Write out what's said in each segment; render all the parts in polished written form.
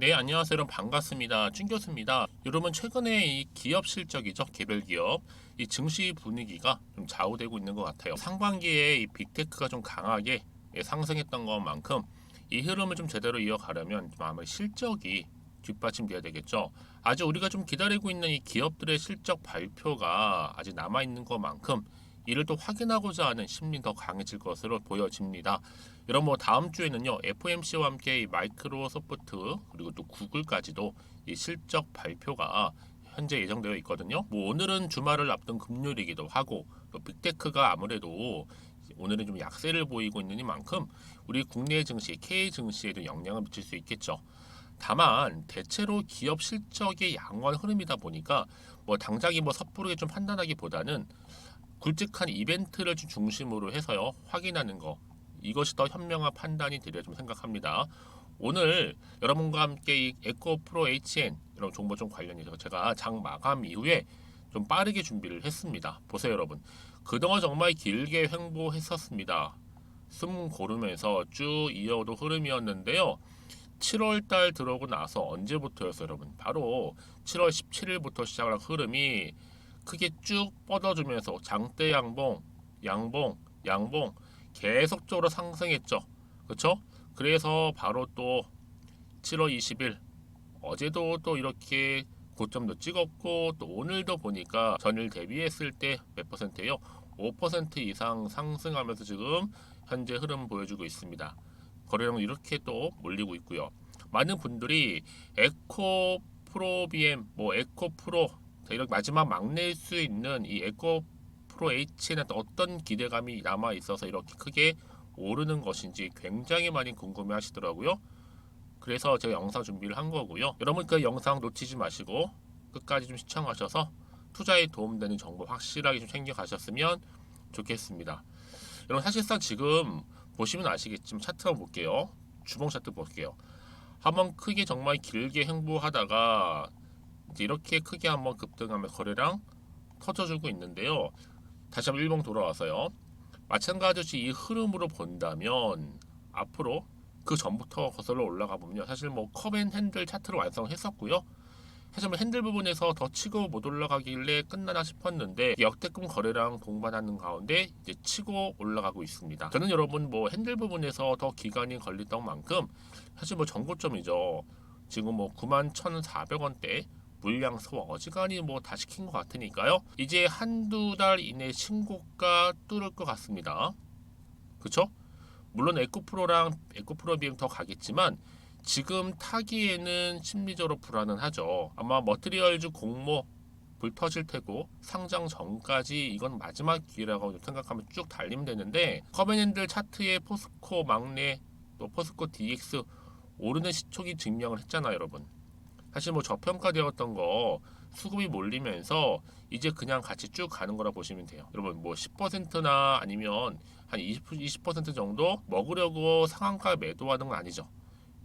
네, 안녕하세요. 여러분 반갑습니다. 준 교수입니다. 여러분 최근에 이 기업 실적이죠. 개별 기업 이 증시 분위기가 좀 좌우되고 있는 것 같아요. 상반기에 이 빅테크가 좀 강하게 상승했던 것만큼 이 흐름을 좀 제대로 이어가려면 좀 아마 실적이 뒷받침돼야 되겠죠. 아직 우리가 좀 기다리고 있는 이 기업들의 실적 발표가 아직 남아 있는 것만큼 이를 또 확인하고자 하는 심리 더 강해질 것으로 보여집니다. 여러분 뭐 다음 주에는요 FOMC와 함께 이 마이크로소프트 그리고 또 구글까지도 이 실적 발표가 현재 예정되어 있거든요. 뭐 오늘은 주말을 앞둔 금요일이기도 하고 또 빅테크가 아무래도 오늘은 좀 약세를 보이고 있는 이만큼 우리 국내 증시, K 증시에도 영향을 미칠 수 있겠죠. 다만 대체로 기업 실적의 양호한 흐름이다 보니까 뭐 당장이 뭐 섣부르게 좀 판단하기보다는 굵직한 이벤트를 좀 중심으로 해서요 확인하는 거 이것이 더 현명한 판단이 되려 좀 생각합니다. 오늘 여러분과 함께 이 에코프로 HN 이런 정보 좀 관련해서 제가 장 마감 이후에 좀 빠르게 준비를 했습니다. 보세요 여러분. 그동안 정말 길게 횡보했었습니다. 숨 고르면서 쭉 이어오던 흐름이었는데요. 7월 달 들어오고 나서 언제부터였어요 여러분? 바로 7월 17일부터 시작한 흐름이 크게 쭉 뻗어주면서 장대 양봉, 양봉, 양봉 계속적으로 상승했죠. 그렇죠? 그래서 바로 또 7월 20일 어제도 또 이렇게 고점도 찍었고 또 오늘도 보니까 전일 대비했을 때 몇 퍼센트예요? 5% 이상 상승하면서 지금 현재 흐름 보여주고 있습니다. 거래량은 이렇게 또 몰리고 있고요. 많은 분들이 에코 프로 BM, 뭐 에코 프로 이렇게 마지막 막낼 수 있는 이 에코 프로 H에는 어떤 기대감이 남아 있어서 이렇게 크게 오르는 것인지 굉장히 많이 궁금해 하시더라고요. 그래서 제가 영상 준비를 한 거고요. 여러분 그 영상 놓치지 마시고 끝까지 좀 시청하셔서 투자에 도움되는 정보 확실하게 좀 챙겨 가셨으면 좋겠습니다. 여러분 사실상 지금 보시면 아시겠지만 차트 한번 볼게요. 주봉 차트 볼게요. 한번 크게 정말 길게 횡보하다가 이제 이렇게 크게 한번 급등하며 거래량 터져주고 있는데요. 다시 한번 일봉 돌아와서요. 마찬가지로 이 흐름으로 본다면 앞으로 그 전부터 거슬러 올라가 보면요. 사실 뭐 컵앤핸들 차트를 완성했었고요. 사실 뭐 핸들 부분에서 더 치고 못 올라가길래 끝나나 싶었는데 역대급 거래량 동반하는 가운데 이제 치고 올라가고 있습니다. 저는 여러분 뭐 핸들 부분에서 더 기간이 걸렸던 만큼 사실 뭐 전고점이죠. 지금 뭐 91,400원대 물량 소화 어지간히 뭐 다 시킨 것 같으니까요. 이제 한두 달 이내 신고가 뚫을 것 같습니다. 그쵸? 물론 에코프로랑 에코프로 비행 더 가겠지만 지금 타기에는 심리적으로 불안은 하죠. 아마 머트리얼즈 공모 불 터질 테고 상장 전까지 이건 마지막 기회라고 생각하면 쭉 달리면 되는데 커벤핸들 차트의 포스코 막내 또 포스코 DX 오르는 시촉이 증명을 했잖아요 여러분. 사실 뭐 저평가되었던 거 수급이 몰리면서 이제 그냥 같이 쭉 가는 거라 보시면 돼요. 여러분 뭐 10%나 아니면 한 20% 정도 먹으려고 상한가 매도하는 건 아니죠.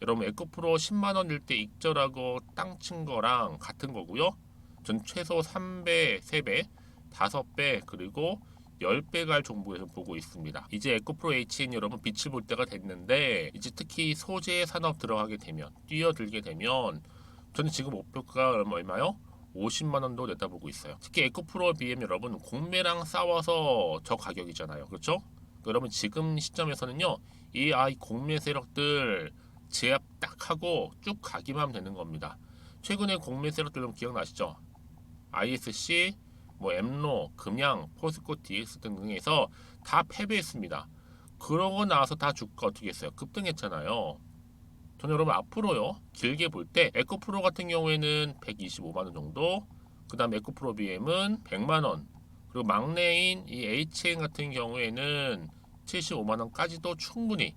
여러분 에코프로 10만 원일 때 익절하고 땅 친 거랑 같은 거고요. 전 최소 3배, 3배, 5배 그리고 10배 갈 정보에서 보고 있습니다. 이제 에코프로 HN 여러분 빛을 볼 때가 됐는데 이제 특히 소재 산업 들어가게 되면 뛰어들게 되면 저는 지금 목표가 얼마요? 50만 원도 내다보고 있어요. 특히 에코프로 BM 여러분 공매랑 싸워서 저 가격이잖아요. 그렇죠? 여러분 지금 시점에서는요. 이 공매 세력들 제압 딱 하고 쭉 가기만 하면 되는 겁니다. 최근에 공매 세력들 좀 기억나시죠? ISC, 뭐 엠로, 금양, 포스코 DX 등등에서 다 패배했습니다. 그러고 나서 다 주가 어떻게 했어요? 급등했잖아요. 저는 여러분 앞으로요 길게 볼 때 에코프로 같은 경우에는 125만 원 정도, 그 다음 에코프로 BM은 100만 원, 그리고 막내인 이 HN 같은 경우에는 75만 원까지도 충분히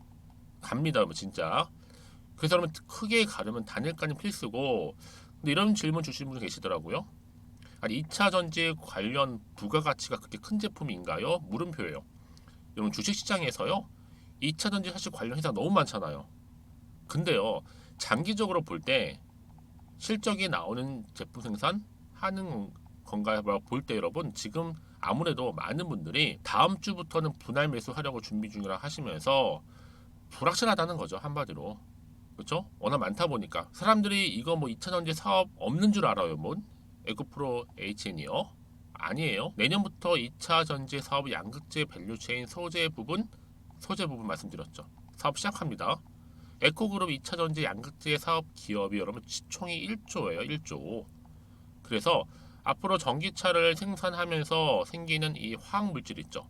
갑니다, 여러분 진짜. 그래서 여러분 크게 가려면 단일가는 필수고, 근데 이런 질문 주시는 분이 계시더라고요. 아니 2차 전지 관련 부가가치가 그렇게 큰 제품인가요? 물음표예요. 여러분 주식시장에서요 2차 전지 사실 관련 회사 너무 많잖아요. 근데요 장기적으로 볼 때 실적이 나오는 제품 생산하는 건가 볼 때 여러분 지금 아무래도 많은 분들이 다음 주부터는 분할 매수하려고 준비 중이라 하시면서 불확실하다는 거죠 한마디로. 그렇죠? 워낙 많다 보니까 사람들이 이거 뭐 2차전지 사업 없는 줄 알아요. 뭐 에코프로 HN이요? 아니에요. 내년부터 2차 전지 사업 양극재 밸류체인 소재 부분 말씀드렸죠. 사업 시작합니다. 에코그룹 2차 전지 양극재 사업 기업이 여러분 시총이 1조예요. 1조. 그래서 앞으로 전기차를 생산하면서 생기는 이 화학 물질 있죠.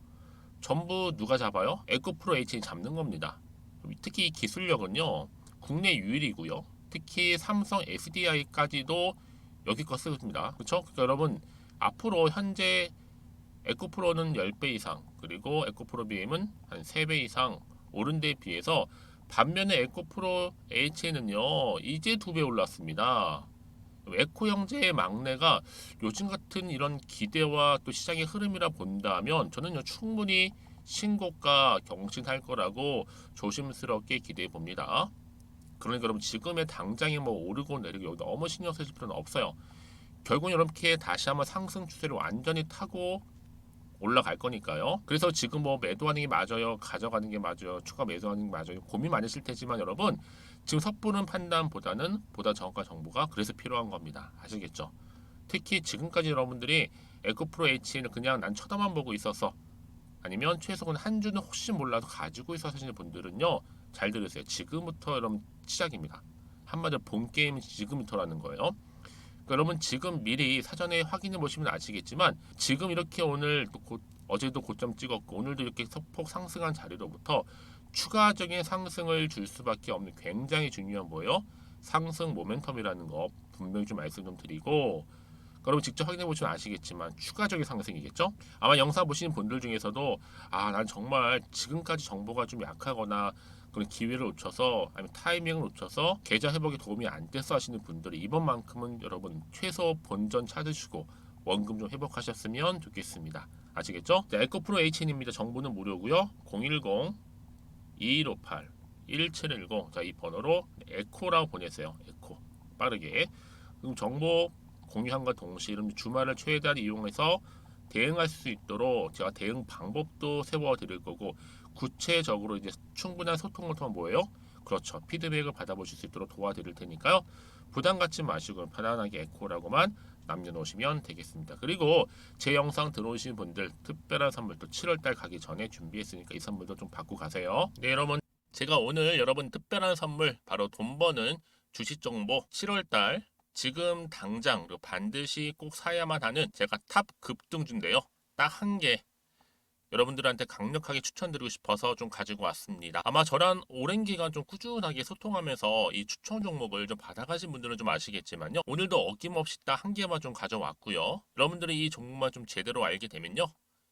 전부 누가 잡아요? 에코프로 H이 잡는 겁니다. 특히 이 기술력은요. 국내 유일이고요. 특히 삼성 SDI까지도 여기 거 쓰습니다. 그렇죠? 그러니까 여러분 앞으로 현재 에코프로는 10배 이상 그리고 에코프로 BM은 한 3배 이상 오른 데에 비해서 반면에 에코프로 HN은요 이제 2배 올랐습니다. 에코 형제의 막내가 요즘 같은 이런 기대와 또 시장의 흐름이라 본다면 저는 충분히 신고가 경신할 거라고 조심스럽게 기대해 봅니다. 그러니까 여러분 지금의 당장에 뭐 오르고 내리고 여기 너무 신경 쓰실 필요는 없어요. 결국 이렇게 다시 한번 상승 추세를 완전히 타고 올라갈 거니까요. 그래서 지금 뭐 매도하는 게 맞아요, 가져가는 게 맞아요, 추가 매수하는 게 맞아요. 고민 많으실 테지만 여러분 지금 섣부른 판단보다는 보다 정확한 정보가 그래서 필요한 겁니다. 아시겠죠? 특히 지금까지 여러분들이 에코프로 H는 그냥 난 쳐다만 보고 있었어. 아니면 최소한 한 주는 혹시 몰라도 가지고 있어 하시는 분들은요. 잘 들으세요. 지금부터 여러분 시작입니다. 한마디로 본 게임은 지금부터라는 거예요. 그러니까 여러분 지금 미리 사전에 확인해 보시면 아시겠지만 지금 이렇게 오늘 어제도 고점 찍었고 오늘도 이렇게 소폭 상승한 자리로부터 추가적인 상승을 줄 수밖에 없는 굉장히 중요한 뭐예요? 상승 모멘텀이라는 거 분명히 좀 말씀 좀 드리고 여러분 직접 확인해 보시면 아시겠지만 추가적인 상승이겠죠? 아마 영상 보시는 분들 중에서도 난 정말 지금까지 정보가 좀 약하거나 그런 기회를 놓쳐서 아니면 타이밍을 놓쳐서 계좌 회복에 도움이 안 돼서 하시는 분들이 이번만큼은 여러분 최소 본전 찾으시고 원금 좀 회복하셨으면 좋겠습니다. 아시겠죠? 자, 에코프로 HN입니다. 정보는 무료고요. 010-2158-1710 자, 이 번호로 에코라고 보내세요. 에코 빠르게. 그럼 정보 공유함과 동시에 주말을 최대한 이용해서 대응할 수 있도록 제가 대응 방법도 세워 드릴 거고 구체적으로 이제 충분한 소통을 통한 뭐예요? 그렇죠. 피드백을 받아보실 수 있도록 도와드릴 테니까요. 부담 갖지 마시고 편안하게 에코라고만 남겨놓으시면 되겠습니다. 그리고 제 영상 들어오신 분들 특별한 선물도 7월달 가기 전에 준비했으니까 이 선물도 좀 받고 가세요. 네, 여러분 제가 오늘 여러분 특별한 선물 바로 돈 버는 주식 정보 7월달 지금 당장 그리고 반드시 꼭 사야만 하는 제가 탑 급등주인데요. 딱 한 개 여러분들한테 강력하게 추천드리고 싶어서 좀 가지고 왔습니다. 아마 저랑 오랜 기간 좀 꾸준하게 소통하면서 이 추천 종목을 좀 받아가신 분들은 좀 아시겠지만요. 오늘도 어김없이 딱 한 개만 좀 가져왔고요. 여러분들이 이 종목만 좀 제대로 알게 되면요.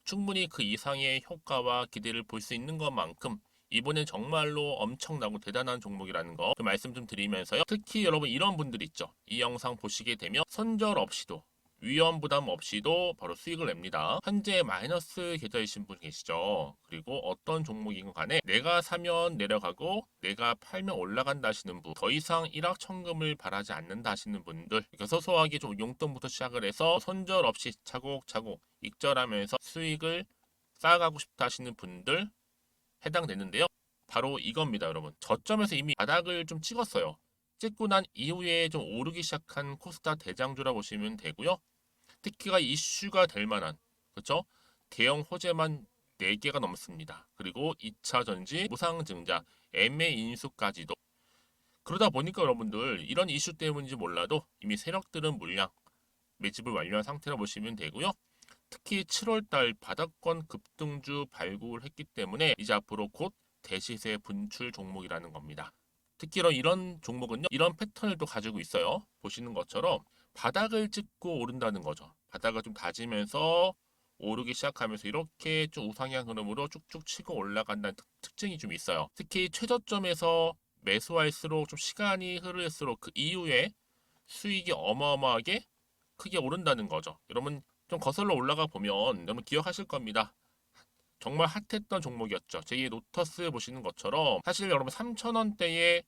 충분히 그 이상의 효과와 기대를 볼 수 있는 것만큼 이번엔 정말로 엄청나고 대단한 종목이라는 거 말씀 좀 드리면서요. 특히 여러분 이런 분들 있죠. 이 영상 보시게 되면 손절 없이도 위험 부담 없이도 바로 수익을 냅니다. 현재 마이너스 계좌이신 분 계시죠? 그리고 어떤 종목이건 간에 내가 사면 내려가고 내가 팔면 올라간다 하시는 분, 더 이상 일확천금을 바라지 않는다 하시는 분들, 그러니까 소소하게 좀 용돈부터 시작을 해서 손절 없이 차곡차곡 익절하면서 수익을 쌓아가고 싶다 하시는 분들 해당되는데요. 바로 이겁니다, 여러분. 저점에서 이미 바닥을 좀 찍었어요. 찍고 난 이후에 좀 오르기 시작한 코스닥 대장주라고 보시면 되고요. 특히가 이슈가 될 만한 그렇죠? 대형 호재만 4개가 넘습니다. 그리고 2차 전지, 무상증자, MA 인수까지도. 그러다 보니까 여러분들 이런 이슈 때문인지 몰라도 이미 세력들은 물량 매집을 완료한 상태라 보시면 되고요. 특히 7월달 바닥권 급등주 발굴을 했기 때문에 이제 앞으로 곧 대시세 분출 종목이라는 겁니다. 특히 이런 종목은요. 이런 패턴을 또 가지고 있어요. 보시는 것처럼 바닥을 찍고 오른다는 거죠. 바닥을 좀 다지면서 오르기 시작하면서 이렇게 좀 우상향 흐름으로 쭉쭉 치고 올라간다는 특징이 좀 있어요. 특히 최저점에서 매수할수록 좀 시간이 흐를수록 그 이후에 수익이 어마어마하게 크게 오른다는 거죠. 여러분 좀 거슬러 올라가 보면 여러분 기억하실 겁니다. 정말 핫했던 종목이었죠. 제2의 노터스 보시는 것처럼 사실 여러분 3,000원대에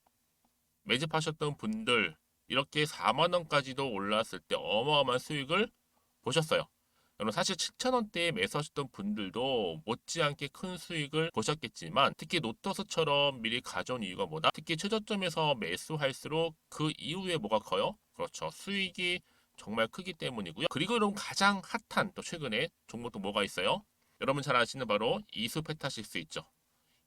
매집하셨던 분들 이렇게 4만 원까지도 올랐을 때 어마어마한 수익을 보셨어요. 여러분 사실 7,000원대에 매수하셨던 분들도 못지않게 큰 수익을 보셨겠지만 특히 노터스처럼 미리 가져온 이유가 뭐다? 특히 최저점에서 매수할수록 그 이후에 뭐가 커요? 그렇죠. 수익이 정말 크기 때문이고요. 그리고 여러분 가장 핫한 또 최근에 종목도 뭐가 있어요? 여러분 잘 아시는 바로 이수페타시스 있죠.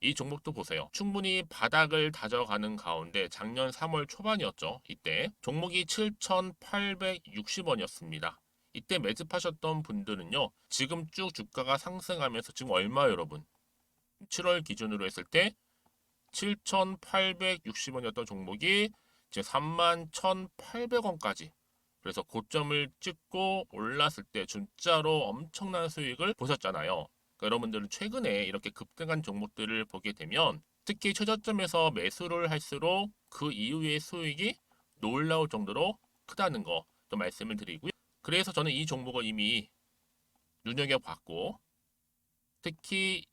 이 종목도 보세요. 충분히 바닥을 다져가는 가운데 작년 3월 초반이었죠. 이때 종목이 7,860원이었습니다. 이때 매집하셨던 분들은요. 지금 쭉 주가가 상승하면서 지금 얼마예요, 여러분? 7월 기준으로 했을 때 7,860원이었던 종목이 이제 31,800원까지. 그래서 고점을 찍고 올랐을 때 진짜로 엄청난 수익을 보셨잖아요. 그러니까 여러분들은 최근에 이렇게 급등한 종목들을 보게 되면 특히 최저점에서 매수를 할수록 그 이후의 수익이 놀라울 정도로 크다는 거 또 말씀을 드리고요. 그래서 저는 이 종목을 이미 눈여겨봤고 특히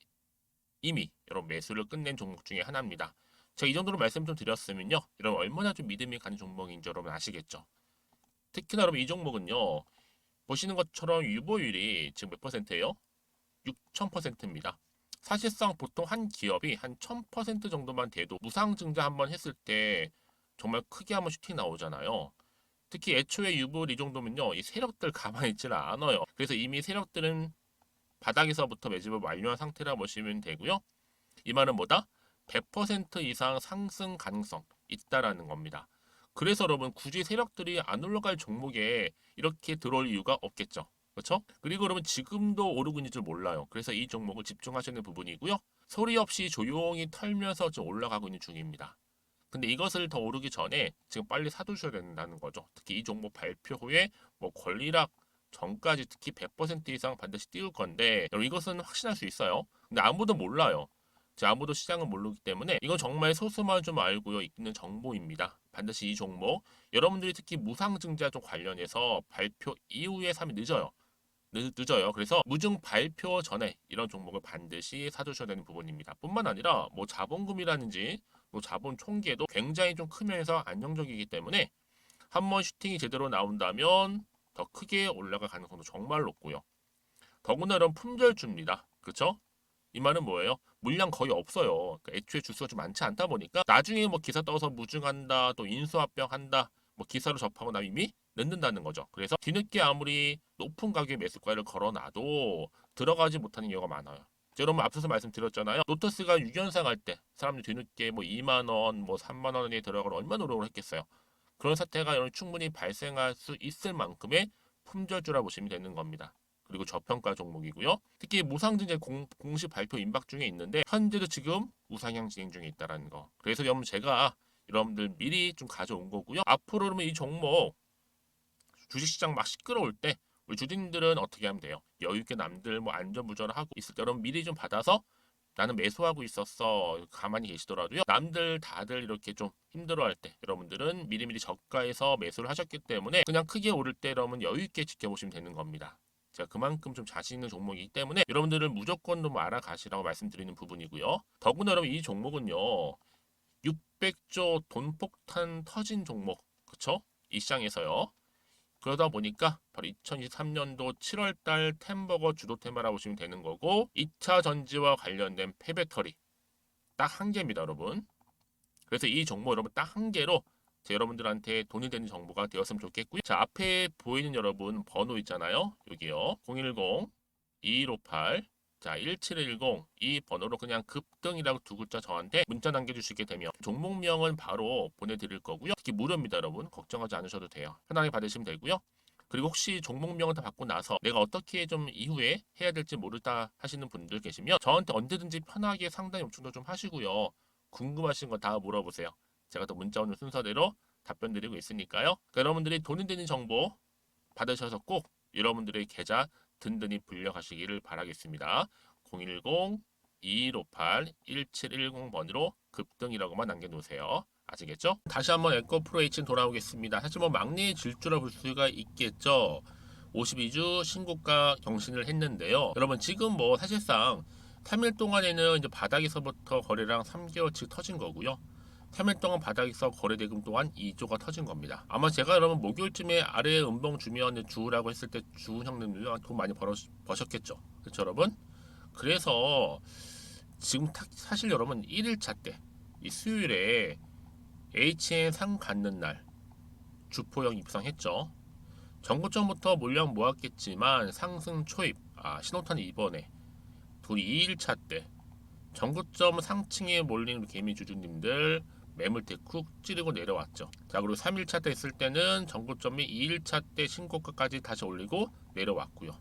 이미 여러분 매수를 끝낸 종목 중에 하나입니다. 제가 이 정도로 말씀 좀 드렸으면요. 여러분 얼마나 좀 믿음이 가는 종목인지 여러분 아시겠죠? 특히나 여러분 이 종목은요. 보시는 것처럼 유보율이 지금 몇 퍼센트예요? 6,000%입니다. 사실상 보통 한 기업이 한 1,000% 정도만 돼도 무상증자 한번 했을 때 정말 크게 한번 슈팅 나오잖아요. 특히 애초에 유보율 이 정도면요. 이 세력들 가만히 있지는 않아요. 그래서 이미 세력들은 바닥에서부터 매집을 완료한 상태라 보시면 되고요. 이 말은 뭐다? 100% 이상 상승 가능성 있다라는 겁니다. 그래서 여러분 굳이 세력들이 안 올라갈 종목에 이렇게 들어올 이유가 없겠죠. 그렇죠? 그리고 여러분 지금도 오르고 있는 줄 몰라요. 그래서 이 종목을 집중하시는 부분이고요. 소리 없이 조용히 털면서 좀 올라가고 있는 중입니다. 근데 이것을 더 오르기 전에 지금 빨리 사두셔야 된다는 거죠. 특히 이 종목 발표 후에 뭐 권리락 전까지 특히 100% 이상 반드시 띄울 건데 여러분 이것은 확신할 수 있어요. 근데 아무도 몰라요. 아무도 시장을 모르기 때문에 이건 정말 소수만 좀 알고요 있는 정보입니다. 반드시 이 종목 여러분들이 특히 무상증자 좀 관련해서 발표 이후에 사면 늦어요. 늦어요. 그래서 무증 발표 전에 이런 종목을 반드시 사두셔야 되는 부분입니다. 뿐만 아니라 뭐 자본금이라든지 뭐 자본 총계도 굉장히 좀 크면서 안정적이기 때문에 한번 슈팅이 제대로 나온다면 더 크게 올라갈 가능성도 정말 높고요. 더구나 이런 품절주입니다. 그렇죠? 이 말은 뭐예요? 물량 거의 없어요. 그러니까 애초에 주수가 좀 많지 않다 보니까 나중에 뭐 기사 떠서 무증한다, 또 인수합병한다, 뭐 기사로 접하고 나면 이미 늦는다는 거죠. 그래서 뒤늦게 아무리 높은 가격의 매수가를 걸어놔도 들어가지 못하는 경우가 많아요. 여러분 앞서서 말씀드렸잖아요. 노터스가 6연상 할 때 사람들 뒤늦게 뭐 2만 원, 뭐 3만 원에 들어가러 얼마나 노력을 했겠어요. 그런 사태가 여러분 충분히 발생할 수 있을 만큼의 품절주라 보시면 되는 겁니다. 그리고 저평가 종목이고요. 특히 무상증자 공식 발표 임박 중에 있는데 현재도 지금 우상향 진행 중에 있다는 거. 그래서 여러분 제가 여러분들 미리 좀 가져온 거고요. 앞으로 그러면 이 종목 주식시장 막 시끄러울 때 우리 주주님들은 어떻게 하면 돼요? 여유 있게 남들 뭐 안전부절하고 있을 때 여러분 미리 좀 받아서 나는 매수하고 있었어 가만히 계시더라도요. 남들 다들 이렇게 좀 힘들어할 때 여러분들은 미리미리 저가에서 매수를 하셨기 때문에 그냥 크게 오를 때 여러분 여유 있게 지켜보시면 되는 겁니다. 제가 그만큼 좀 자신 있는 종목이기 때문에 여러분들은 무조건 좀 알아가시라고 말씀드리는 부분이고요. 더구나 여러분 이 종목은요. 600조 돈폭탄 터진 종목. 그쵸? 이 시장에서요. 그러다 보니까 바로 2023년도 7월달 템버거 주도 테마라고 보시면 되는 거고 2차 전지와 관련된 폐배터리 딱 한 개입니다, 여러분. 그래서 이 정보 여러분 딱 한 개로 여러분들한테 돈이 되는 정보가 되었으면 좋겠고요. 자, 앞에 보이는 여러분 번호 있잖아요. 여기요. 010-2158 자, 1710 이 번호로 그냥 급등이라고 두 글자 저한테 문자 남겨주시게 되면 종목명은 바로 보내드릴 거고요. 특히 무료입니다, 여러분. 걱정하지 않으셔도 돼요. 편하게 받으시면 되고요. 그리고 혹시 종목명을 다 받고 나서 내가 어떻게 좀 이후에 해야 될지 모르다 하시는 분들 계시면 저한테 언제든지 편하게 상담 요청도 좀 하시고요. 궁금하신 거 다 물어보세요. 제가 또 문자 오는 순서대로 답변 드리고 있으니까요. 그러니까 여러분들이 돈이 되는 정보 받으셔서 꼭 여러분들의 계좌 든든히 불려가시기를 바라겠습니다. 010-2158-1710번으로 급등이라고만 남겨놓으세요. 아시겠죠? 다시 한번 에코프로 H는 돌아오겠습니다. 사실 뭐 막내의 질주라 볼 수가 있겠죠. 52주 신고가 경신을 했는데요. 여러분 지금 뭐 사실상 3일 동안에는 이제 바닥에서부터 거래량 3개월치 터진 거고요. 3일 동안 바닥에서 거래대금 또한 2조가 터진 겁니다. 아마 제가 여러분 목요일쯤에 아래 음봉 주면 주라고 했을 때 주 형님들 돈 많이 버셨겠죠. 그렇죠 여러분? 그래서 지금 사실 여러분 1일차 때 이 수요일에 HN 상 갖는 날 주포형 입상했죠. 전고점부터 물량 모았겠지만 상승 초입 신호탄 이번에 둘이 2일차 때 전고점 상층에 몰린 개미 주주님들 매물대 쿡 찌르고 내려왔죠. 자 그리고 3일차 때 있을 때는 전고점이 2일차 때 신고가까지 다시 올리고 내려왔고요.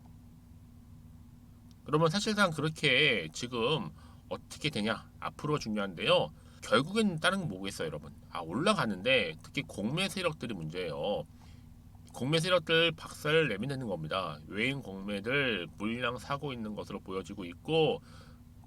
그러면 사실상 그렇게 지금 어떻게 되냐 앞으로가 중요한데요. 결국엔 다른 건 뭐겠어요 여러분. 올라가는데 특히 공매 세력들이 문제예요. 공매 세력들 박살 내미는 겁니다. 외인 공매들 물량 사고 있는 것으로 보여지고 있고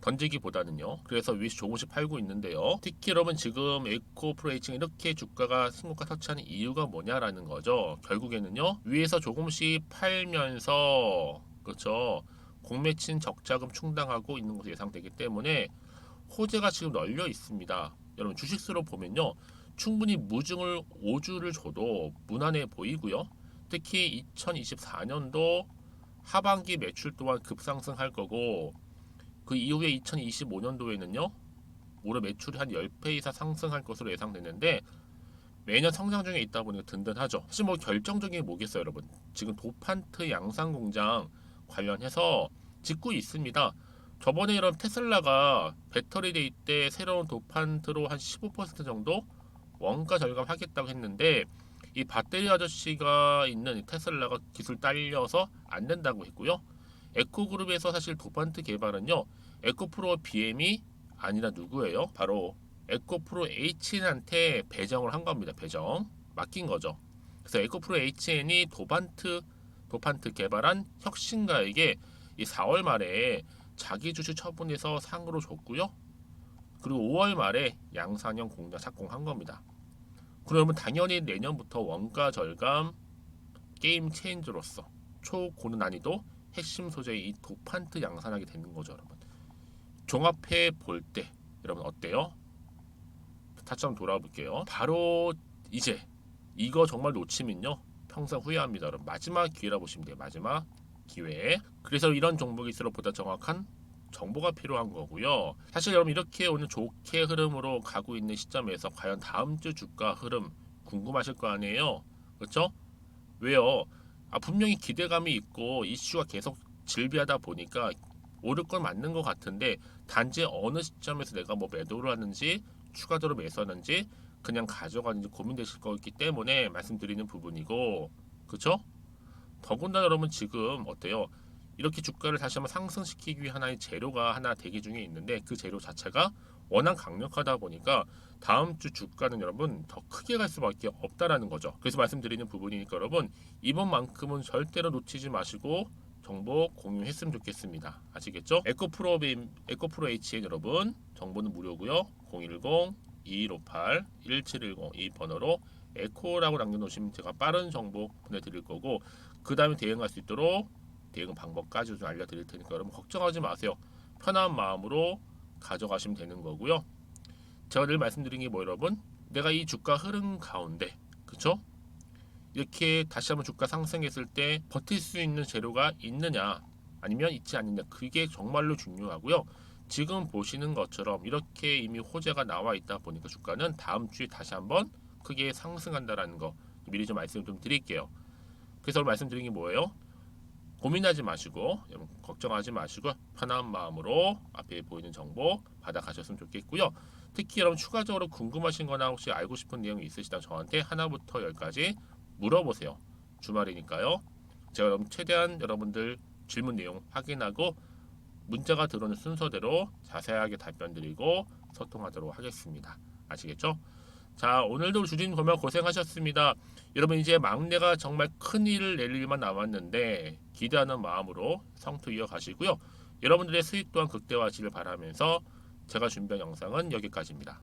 던지기보다는요. 그래서 위에서 조금씩 팔고 있는데요. 특히 여러분 지금 에코프로에이칭 이렇게 주가가 신고가 터치하는 이유가 뭐냐라는 거죠. 결국에는요. 위에서 조금씩 팔면서 그렇죠. 공매친 적자금 충당하고 있는 것으로 예상되기 때문에 호재가 지금 널려 있습니다. 여러분 주식수로 보면요. 충분히 무증을 5주를 줘도 무난해 보이고요. 특히 2024년도 하반기 매출 또한 급상승할 거고 그 이후에 2025년도에는요. 올해 매출이 한 10배 이상 상승할 것으로 예상되는데 매년 성장 중에 있다 보니까 든든하죠. 사실 뭐 결정적인 게 뭐겠어요 여러분. 지금 도판트 양산 공장 관련해서 짓고 있습니다. 저번에 이런 테슬라가 배터리 데이 때 새로운 도판트로 한 15% 정도 원가 절감하겠다고 했는데 이 배터리 아저씨가 있는 테슬라가 기술 딸려서 안 된다고 했고요. 에코그룹에서 사실 도판트 개발은요. 에코프로 BM이 아니라 누구예요? 바로 에코프로 HN한테 배정을 한 겁니다. 배정 맡긴 거죠. 그래서 에코프로 HN이 도판트 개발한 혁신가에게 이 4월 말에 자기 주식 처분해서 상으로 줬고요. 그리고 5월 말에 양산형 공장 착공한 겁니다. 그러면 당연히 내년부터 원가 절감 게임 체인저로서 초고는 난이도 핵심 소재의 이 도판트 양산하게 되는 거죠, 여러분. 종합해 볼 때 여러분 어때요? 다시 한번 돌아와 볼게요. 바로 이제 이거 정말 놓치면요 평생 후회합니다, 여러분. 마지막 기회라 보시면 돼요. 마지막 기회. 그래서 이런 종목일수록 보다 정확한 정보가 필요한 거고요. 사실 여러분 이렇게 오늘 좋게 흐름으로 가고 있는 시점에서 과연 다음 주 주가 흐름 궁금하실 거 아니에요, 그렇죠? 왜요? 분명히 기대감이 있고 이슈가 계속 질비하다 보니까 오를 건 맞는 것 같은데 단지 어느 시점에서 내가 뭐 매도를 하는지 추가적으로 매수하는지 그냥 가져가는지 고민되실 거기 때문에 말씀드리는 부분이고 그렇죠? 더군다나 여러분 지금 어때요? 이렇게 주가를 다시 한번 상승시키기 위한 하나의 재료가 하나 대기 중에 있는데 그 재료 자체가 워낙 강력하다 보니까 다음 주 주가는 여러분 더 크게 갈 수밖에 없다라는 거죠. 그래서 말씀드리는 부분이니까 여러분 이번만큼은 절대로 놓치지 마시고 정보 공유했으면 좋겠습니다. 아시겠죠? 에코프로 HN 여러분 정보는 무료고요. 010-2158-1710 이 번호로 에코라고 남겨놓으시면 제가 빠른 정보 보내드릴 거고 그 다음에 대응할 수 있도록 대응 방법까지 좀 알려드릴 테니까 여러분 걱정하지 마세요. 편한 마음으로 가져가시면 되는 거고요. 제가 늘 말씀드린 게 뭐 여러분 내가 이 주가 흐름 가운데 그쵸? 이렇게 다시 한번 주가 상승했을 때 버틸 수 있는 재료가 있느냐 아니면 있지 않느냐 그게 정말로 중요하고요. 지금 보시는 것처럼 이렇게 이미 호재가 나와 있다 보니까 주가는 다음 주에 다시 한번 크게 상승한다라는 거 미리 좀 말씀 좀 드릴게요. 그래서 말씀드린 게 뭐예요? 고민하지 마시고 걱정하지 마시고 편한 마음으로 앞에 보이는 정보 받아가셨으면 좋겠고요. 특히 여러분 추가적으로 궁금하신 거나 혹시 알고 싶은 내용이 있으시다면 저한테 하나부터 10까지 물어보세요. 주말이니까요. 제가 여러분 최대한 여러분들 질문 내용 확인하고 문자가 들어오는 순서대로 자세하게 답변 드리고 소통하도록 하겠습니다. 아시겠죠? 자 오늘도 주진 보면 고생하셨습니다. 여러분 이제 막내가 정말 큰 일을 낼 일만 남았는데 기대하는 마음으로 성투 이어가시고요. 여러분들의 수익 또한 극대화하시길 바라면서 제가 준비한 영상은 여기까지입니다.